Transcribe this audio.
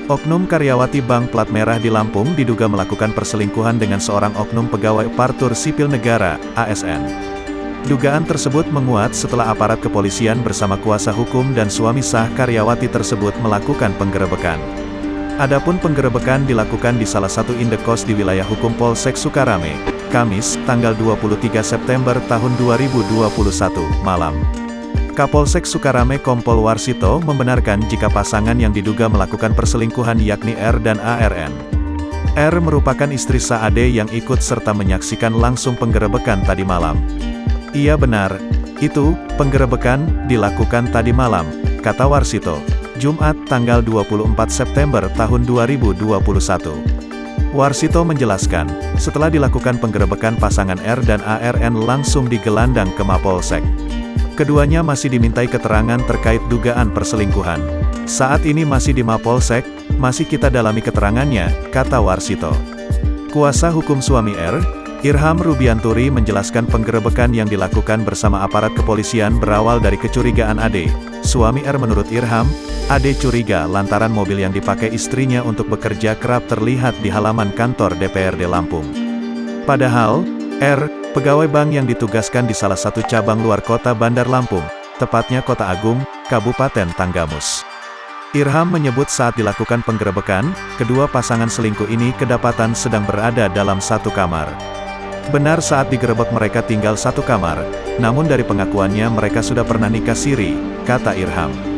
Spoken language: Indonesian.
Oknum karyawati Bank Plat Merah di Lampung diduga melakukan perselingkuhan dengan seorang oknum pegawai aparatur sipil negara, ASN. Dugaan tersebut menguat setelah aparat kepolisian bersama kuasa hukum dan suami sah karyawati tersebut melakukan penggerebekan. Adapun penggerebekan dilakukan di salah satu indekos di wilayah hukum Polsek Sukarame, Kamis, tanggal 23 September tahun 2021, malam. Kapolsek Sukarame Kompol Warsito membenarkan jika pasangan yang diduga melakukan perselingkuhan yakni R dan ARN. R merupakan istri Saade yang ikut serta menyaksikan langsung penggerebekan tadi malam. Iya benar, itu, penggerebekan, dilakukan tadi malam, kata Warsito. Jumat, tanggal 24 September tahun 2021. Warsito menjelaskan, setelah dilakukan penggerebekan pasangan R dan ARN langsung digelandang ke Mapolsek. Keduanya masih dimintai keterangan terkait dugaan perselingkuhan. Saat ini masih di Mapolsek, masih kita dalami keterangannya, kata Warsito. Kuasa hukum suami R, Irham Rubianturi menjelaskan penggerebekan yang dilakukan bersama aparat kepolisian berawal dari kecurigaan Ade. Suami R menurut Irham, Ade curiga lantaran mobil yang dipakai istrinya untuk bekerja kerap terlihat di halaman kantor DPRD Lampung. Padahal, R, pegawai bank yang ditugaskan di salah satu cabang luar kota Bandar Lampung, tepatnya Kota Agung, Kabupaten Tanggamus. Irham menyebut saat dilakukan penggerebekan, kedua pasangan selingkuh ini kedapatan sedang berada dalam satu kamar. Benar saat digerebek mereka tinggal satu kamar, namun dari pengakuannya mereka sudah pernah nikah siri, kata Irham.